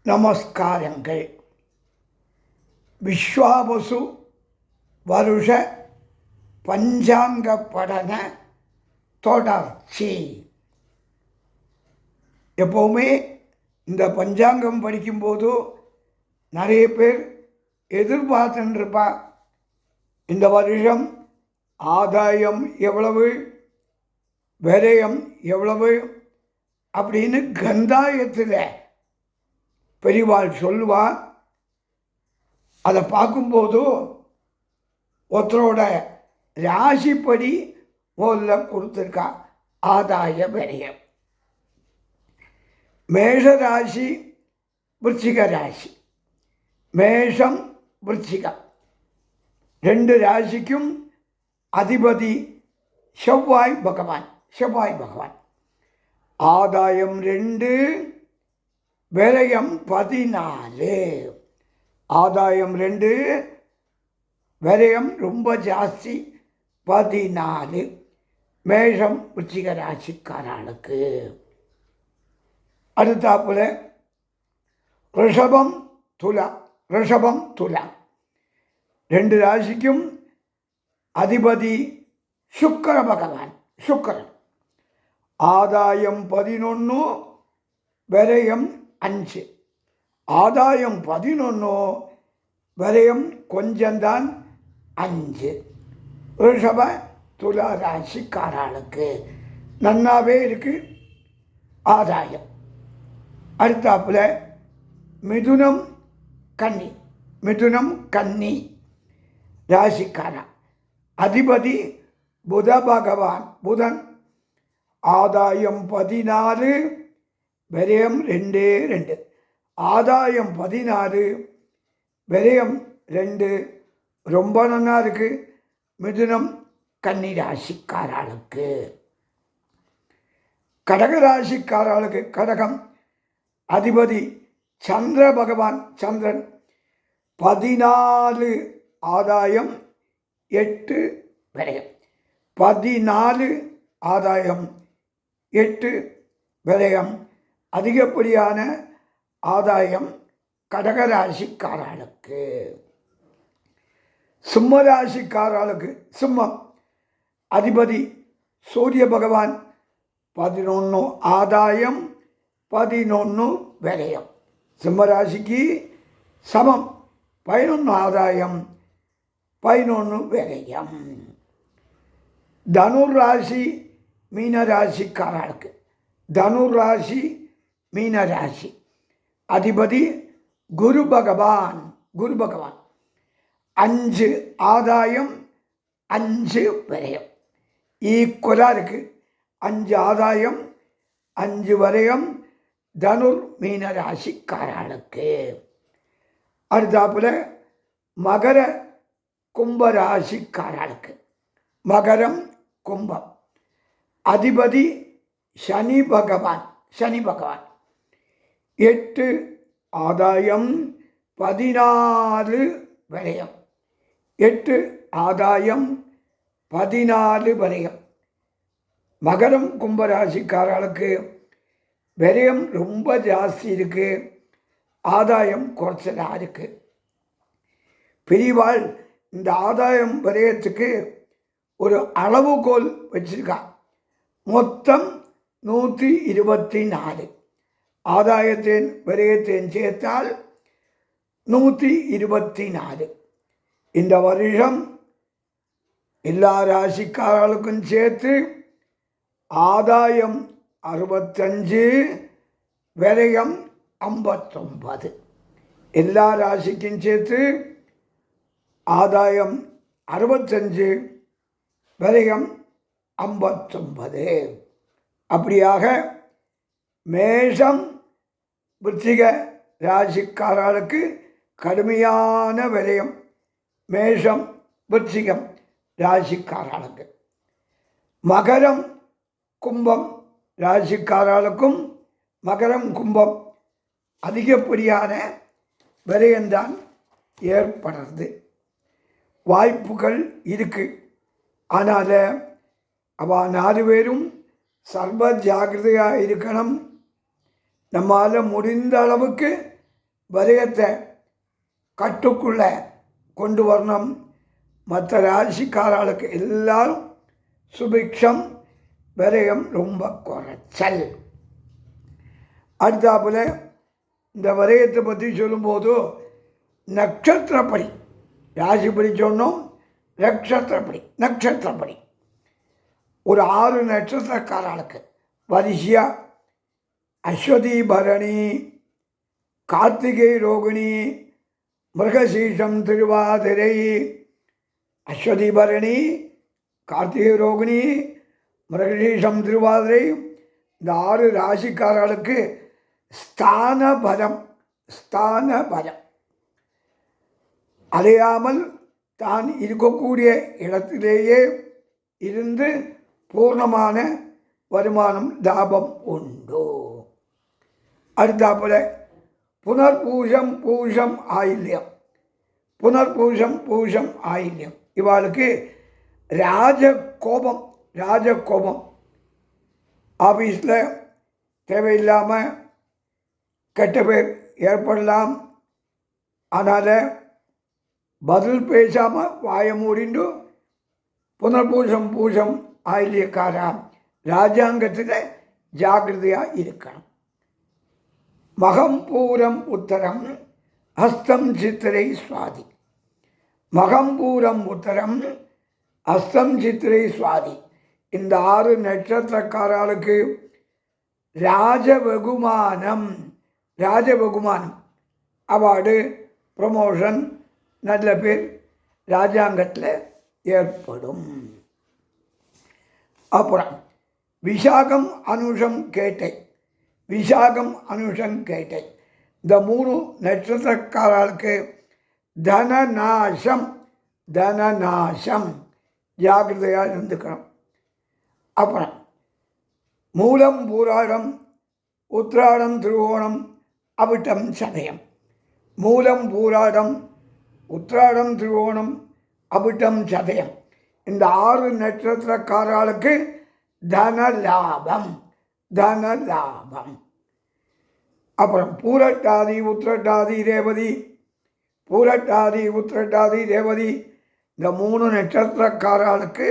நமஸ்காரங்கள். விஸ்வாவசு வருஷ பஞ்சாங்க படன தொடர்ச்சி. எப்போவுமே இந்த பஞ்சாங்கம் படிக்கும்போது நிறைய பேர் எதிர்பார்த்துருப்பா, இந்த வருஷம் ஆதாயம் எவ்வளவு, விரயம் எவ்வளவு அப்படின்னு கந்தாயத்தில் பெரியவாள் சொல்லுவாள். அதை பார்க்கும்போது ஒருத்தரோட ராசிப்படி முதல்ல கொடுத்துருக்கா ஆதாய விரயம். மேஷ ராசி, விருச்சிக ராசி. மேஷம் விருச்சிகம் ரெண்டு ராசிக்கும் அதிபதி செவ்வாய் பகவான். ஆதாயம் 2, விரயம் 14. ஆதாயம் 2, விரயம் ரொம்ப ஜாஸ்தி 14. மேஷம் விருச்சிக ராசிக்காரர்களுக்கு. அடுத்தாப்புல ரிஷபம் துலா. ரெண்டு ராசிக்கும் அதிபதி சுக்கிர பகவான். ஆதாயம் 11, விரயம் 5. ஆதாயம் 11, விரயம் கொஞ்சம்தான் 5. ரிஷப துலா ராசிக்காரர்களுக்கு நன்னாவே இருக்கு ஆதாயம். அடுத்தாப்புல மிதுனம் கன்னி ராசிக்காரா. அதிபதி புதன். ஆதாயம் 14, விரயம் 2. ஆதாயம் 14, விரயம் 2. ரொம்ப நல்லா இருக்கு மிதுனம் கன்னி ராசிக்காரர்களுக்கு. கடக ராசிக்காரர்களுக்கு கடகம் அதிபதி சந்திர பகவான். சந்திரன் 14, ஆதாயம் 8, விரயம். 14, ஆதாயம் 8, விரயம். அதிகப்படியான ஆதாயம் கடகராசிக்காரர்களுக்கு. சிம்ம ராசிக்காரர்களுக்கு சிம்மம் அதிபதி சூரிய பகவான். 11, ஆதாயம் 11, விரயம். சிம்ம ராசிக்கு சமம் 11 ஆதாயம் 11 விரயம். தனுர் ராசி மீனராசிக்காரர்களுக்கு. மீன ராசி அதிபதி குரு பகவான். 5, ஆதாயம் 5, விரயம். ஈக்குவலாக இருக்கு. 5 ஆதாயம் 5 விரயம் தனுர் மீன ராசிக்காரர்களுக்கு. அடுத்தாப்புல மகர கும்ப ராசிக்காரர்களுக்கு. மகரம் கும்பம் அதிபதி சனி பகவான். 8, ஆதாயம் 14, விரயம். 8, ஆதாயம் 14, விரயம். மகரம் கும்பராசிக்காரர்களுக்கு விரயம் ரொம்ப ஜாஸ்தி இருக்கு, ஆதாயம் குறைச்சலாக இருக்கு. பெரியவாள் இந்த ஆதாயம் விரயத்துக்கு ஒரு அளவுகோல் வச்சிருக்கா. மொத்தம் 124. ஆதாயத்தின் விரயத்தின் சேர்த்தால் 124. இந்த வருஷம் எல்லா ராசிக்காரர்களுக்கும் சேர்த்து ஆதாயம் 65, விரயம் 59. எல்லா ராசிக்கும் சேர்த்து ஆதாயம் 65, விரயம் 59. அப்படியாக மேஷம் விருச்சிக ராசிக்காரர்களுக்கு கடுமையான விரயம். மேஷம் விருச்சிகம் ராசிக்காரர்களுக்கு. மகரம் கும்பம் ராசிக்காரர்களுக்கும் மகரம் கும்பம் அதிகப்படியான விரயம்தான் ஏற்படுறது. வாய்ப்புகள் இருக்கு. ஆனால் அவள் 4 பேரும் சர்வ ஜாகிரதையாக இருக்கணும். நம்மால் முடிந்த அளவுக்கு விரயத்தை கட்டுக்குள்ளே கொண்டு வரணும். மற்ற ராசிக்காரர்களுக்கு எல்லாரும் சுபிக்ஷம், விரயம் ரொம்ப குறைச்சல். அடுத்தாப்புல இந்த விரயத்தை பற்றி சொல்லும்போது நட்சத்திரப்படி, ராசிப்படி சொன்னோம், நட்சத்திரப்படி ஒரு 6 நட்சத்திரக்காரர்களுக்கு வரிசையாக அஸ்வதி பரணி, கார்த்திகை ரோகிணி, மிருகசீஷம் திருவாதிரை, அஸ்வதி பரணி, கார்த்திகை ரோகிணி, மிருகசீஷம் திருவாதிரை, இந்த 6 ராசிக்காரர்களுக்கு ஸ்தான பலம் அடையாமல் தான் இருக்கக்கூடிய இடத்திலேயே இருந்து பூர்ணமான வருமானம் லாபம் உண்டு. அடுத்தாப்புல புனர்பூஷம் பூஷம் ஆயில்யம் இவாளுக்கு ராஜகோபம் ஆஃபீஸில் தேவையில்லாமல் கெட்ட பேர் ஏற்படலாம். அதனால் பதில் பேசாமல் வாய மூடிண்டு புனர்பூஷம் ஆயில்யக்காரா ராஜாங்கத்தில் ஜாகிரதையாக இருக்கணும். மகம் பூரம் உத்தரம் ஹஸ்தம் சித்திரை சுவாதி. மகம் பூரம் உத்தரம் ஹஸ்தம் சித்திரை சுவாதி இந்த 6 நட்சத்திரக்காரர்களுக்கு ராஜபகுமானம் அவார்டு, ப்ரமோஷன், நல்ல பேர் ராஜாங்கத்தில் ஏற்படும். அப்புறம் விசாகம் அனுஷம் கேட்டை இந்த 3 நட்சத்திரக்காரர்களுக்கு தனநாசம் ஜாகிரதையாக இருந்துக்கணும். அப்புறம் மூலம் பூராடம் உத்திராடம் திருவோணம் அவிட்டம் சதயம். மூலம் பூராடம் உத்திராடம் திருவோணம் அவிட்டம் சதயம் இந்த 6 நட்சத்திரக்காரர்களுக்கு தனலாபம். அப்புறம் பூரட்டாதி உத்திரட்டாதி ரேவதி இந்த 3 நட்சத்திரக்காரர்களுக்கு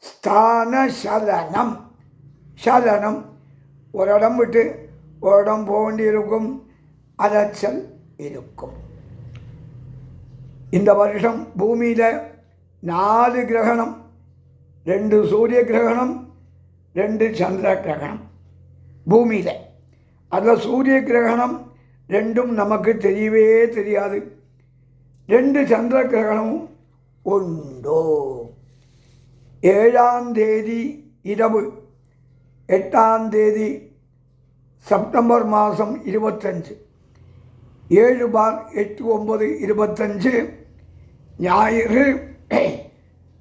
ஸ்தான சலனம் ஒரு இடம் விட்டு ஒரு இடம் போக வேண்டியிருக்கும், அலைச்சல் இருக்கும். இந்த வருஷம் பூமியில் 4 கிரகணம், 2 சூரிய கிரகணம், 2 சந்திர கிரகணம் பூமியில். அதில் சூரிய கிரகணம் 2ம் நமக்கு தெரியவே தெரியாது, 2 சந்திர கிரகணமும் உண்டோ. 7ஆம் தேதி இரவு 8ஆம் தேதி செப்டம்பர் மாதம் 25 7/8/9/25 ஞாயிறு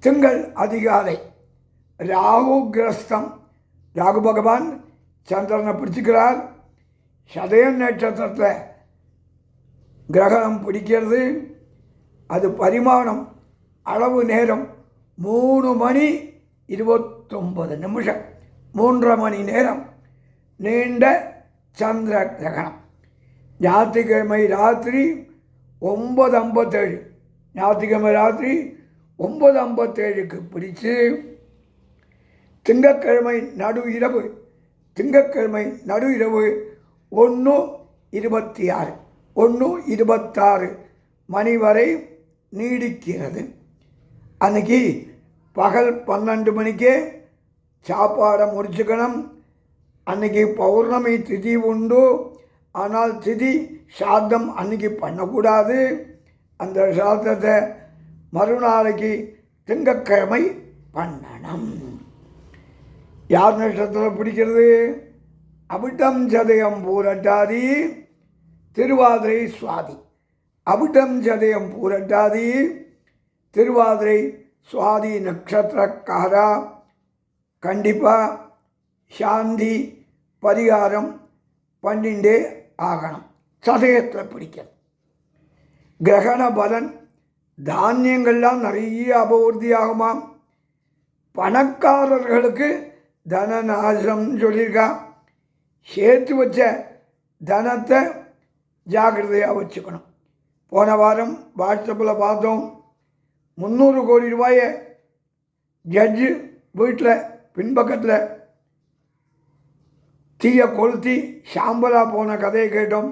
திங்கள் அதிகாலை ராகு கிரஸ்தம். ராகு பகவான் சந்திரனை பிடிச்சிக்கிறார். சதயம் நட்சத்திரத்தில் கிரகணம் பிடிக்கிறது. அது பரிமாணம் அளவு நேரம் 3 மணி 29 நிமிஷம், 3.5 மணி நேரம் நீண்ட சந்திர கிரகணம். ஞாயிற்றுக்கிழமை ராத்திரி 9:57 ஞாயிற்றுக்கிழமை ராத்திரி 9:57க்கு பிடிச்சு திங்கட்கிழமை நடு இரவு 1:26 மணி வரை நீடிக்கிறது. அன்னைக்கு பகல் 12 மணிக்கே சாப்பாடை முடிச்சுக்கணும். அன்னைக்கு பௌர்ணமி திதி உண்டு. ஆனால் திதி சாத்தம் அன்னைக்கு பண்ணக்கூடாது. அந்த சாத்தத்தை மறுநாளைக்கு திங்கட்கிழமை பண்ணணும். யார் நட்சத்திரம் பிடிக்கிறது? அவிட்டம் சதயம் பூரட்டாதி திருவாதிரை சுவாதி. அவிட்டம் சதயம் பூரட்டாதி திருவாதிரை சுவாதி நட்சத்திரக்காரா கண்டிப்பாக சாந்தி பரிகாரம் பண்ணிண்டே ஆகணும். சதயத்தில் பிடிக்கிறது. கிரகண பலன் தானியங்கள்லாம் நிறைய அபூர்த்தியாகுமாம். பணக்காரர்களுக்கு தனநாசம் சொல்லியிருக்கா. சேர்த்து வச்ச தனத்தை ஜாக்கிரதையாக வச்சுக்கணும். போன வாரம் வாட்ஸ்அப்பில் பார்த்தோம், 300 கோடி ரூபாயை ஜட்ஜு வீட்டில் பின்பக்கத்தில் தீயை கொளுத்தி சாம்பலாக போன கதையை கேட்டோம்.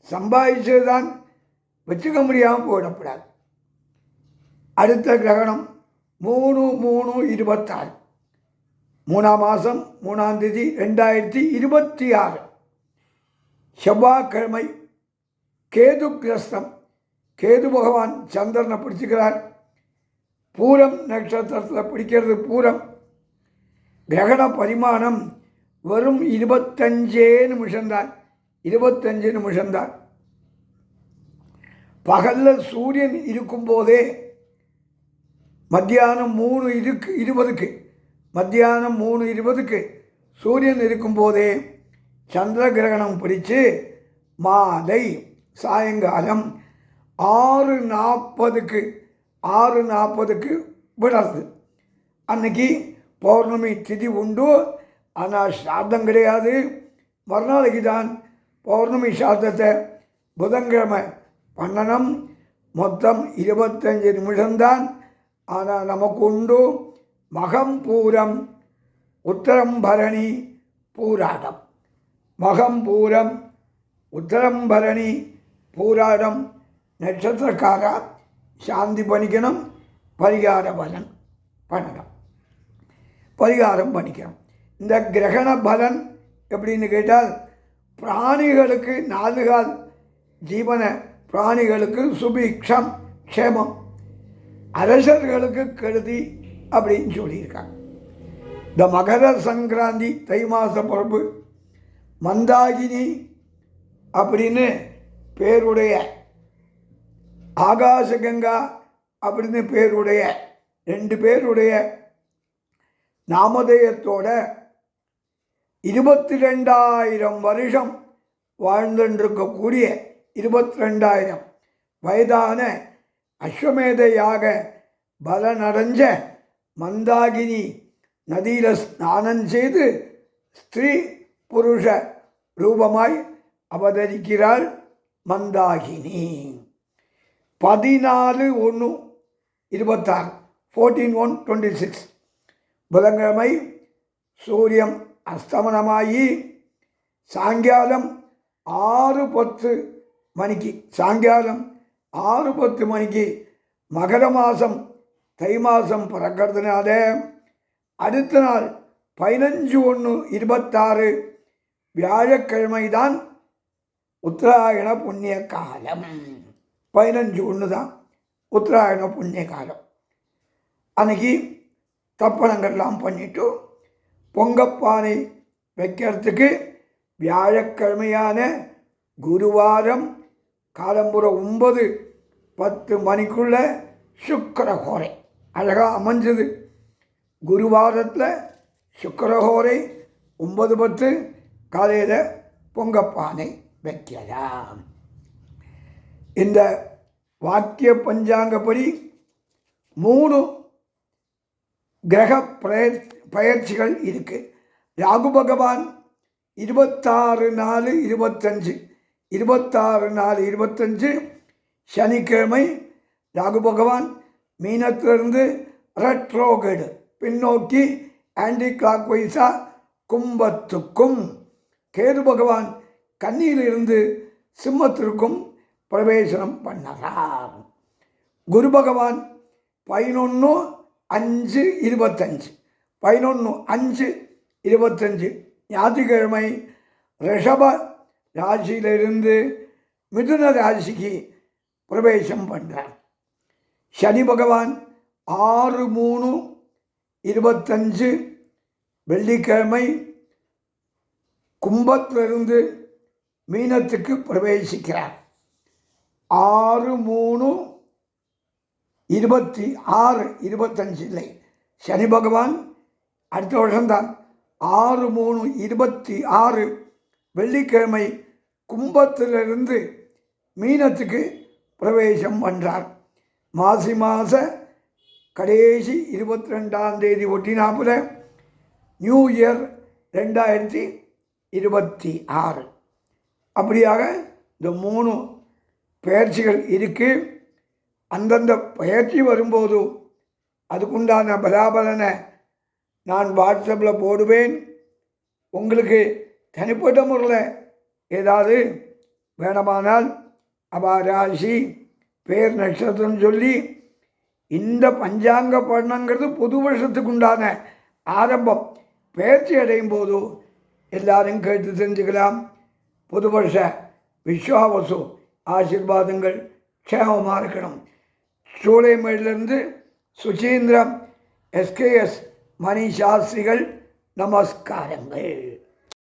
சம்பாதிச்சது தான் வச்சுக்க முடியாமல் போயிடக்கூடாது. அடுத்த கிரகணம் 3/3/26, 3ஆம் மாதம் 3ஆம் தேதி 2026, செவ்வாய்க்கிழமை. கேது கிரஸ்தம். கேது பகவான் சந்திரனை பிடிச்சிக்கிறார். பூரம் நட்சத்திரத்தில் பிடிக்கிறது பூரம். கிரகண பரிமாணம் வெறும் 25 நிமிஷம்தான். 25 நிமிஷம்தான். பகலில் சூரியன் இருக்கும்போதே மத்தியானம் 3:20 மத்தியானம் 3:20 சூரியன் இருக்கும்போதே சந்திர கிரகணம் பிடிச்சு மாலை சாயங்காலம் 6:40 விடுறது. அன்னைக்கு பௌர்ணமி திதி உண்டு. ஆனால் சாதம் கிடையாது. மறுநாளைக்கு தான் பௌர்ணமி சாதத்தை புதன்கிழமை பண்ணணும். மொத்தம் 25 நிமிஷம்தான். ஆனால் நமக்கு உண்டு மகம் பூரம் உத்தரம் பரணி பூராடம். மகம் பூரம் உத்தரம் பரணி பூராடம் நட்சத்திரக்காரா சாந்தி பண்ணிக்கணும். பரிகார பலன் பண்ணணும். பரிகாரம் பண்ணிக்கணும். இந்த கிரகண பலன் எப்படின்னு கேட்டால், பிராணிகளுக்கு 4 கால் ஜீவன பிராணிகளுக்கு சுபிக்ஷம் க்ஷேமம், அரசர்களுக்கு கெடுதி அப்படின்னு சொல்லியிருக்காங்க. இந்த மகர சங்கராந்தி தை மாத பிறப்பு மந்தாகினி அப்படின்னு பேருடைய, ஆகாசகங்கா அப்படின்னு பேருடைய 2 பேருடைய நாமதேயத்தோட 22,000 வருஷம் வாழ்ந்துருக்கக்கூடிய 22,000 வயதான அஸ்வமேதையாக பலனடைஞ்ச மந்தாகினி நதியில் ஸ்நானம் செய்து ஸ்திரீ புருஷ ரூபமாய் அவதரிக்கிறாள் மந்தாகினி. 14/1/26 14/1/26 புதன்கிழமை சூரியன் அஸ்தமனமாகி சாயங்காலம் 6:10 மணிக்கு மகர மாதம் தை மாதம் பிறக்கிறதுனால அடுத்த நாள் 15/1/26 வியாழக்கிழமை தான் உத்தராயண புண்ணிய காலம். 15/1 தான் உத்தராயண புண்ணிய காலம். அன்னைக்கு தப்பணங்கள்லாம் பண்ணிவிட்டு பொங்கப்பானை வைக்கிறதுக்கு வியாழக்கிழமையான குருவாரம் காலம்புற 9:10 மணிக்குள்ள சுக்கரஹோரை அழகாக அமைஞ்சது. குருவாரத்தில் சுக்கரஹோரை 9:10 காலையில் பொங்கப்பானை வைக்கலாம். இந்த வாக்கிய பஞ்சாங்கப்படி 3 கிரக பயிற்சிகள் இருக்கு. ராகு பகவான் 26/4/25 சனிக்கிழமை ராகு பகவான் மீனத்திலிருந்து ரெட்ரோகேடு பின்னோக்கி ஆன்டி கிளாக் வைஸா கும்பத்துக்கும், கேது பகவான் கன்னியிலிருந்து சிம்மத்திற்கும் பிரவேசனம் பண்ணறார். குரு பகவான் 11/5/25 ஞாயிற்றுக்கிழமை ரிஷப ராசியிலிருந்து மிதுன ராசிக்கு பிரவேசம் பண்ணுறார். சனி பகவான் 6/3/25 வெள்ளிக்கிழமை கும்பத்திலிருந்து மீனத்துக்கு பிரவேசிக்கிறார். 6/3/26 இல்லை, சனி பகவான் அடுத்த வருஷம்தான் 6/3/26 வெள்ளிக்கிழமை கும்பத்திலிருந்து மீனத்துக்கு பிரவேசம் பண்ணுறார். மாசி மாத கடைசி 22ஆம் தேதி ஒட்டினாப்புல நியூ இயர் 2026. அப்படியாக இந்த 3 பயிற்சிகள் இருக்குது. அந்தந்த பயிற்சி வரும்போது அதுக்குண்டான பலாபலனை நான் வாட்ஸ்அப்பில் போடுவேன். உங்களுக்கு தனிப்பட்ட முறையில் ஏதாவது வேணுமானால் அபாராசி பேர் நட்சத்திரம் சொல்லி இந்த பஞ்சாங்க படனங்கிறது புது வருஷத்துக்கு உண்டான ஆரம்பம். பயிற்சி அடையும் போது எல்லாரும் கேட்டு தெரிஞ்சுக்கலாம். புது வருஷ விஸ்வாவசு ஆசீர்வாதங்கள் க்ஷேமமாக இருக்கணும். சூளைமேடிலிருந்து சுசீந்திரம், SKS மணி சாஸ்திரிகள். நமஸ்காரங்கள்.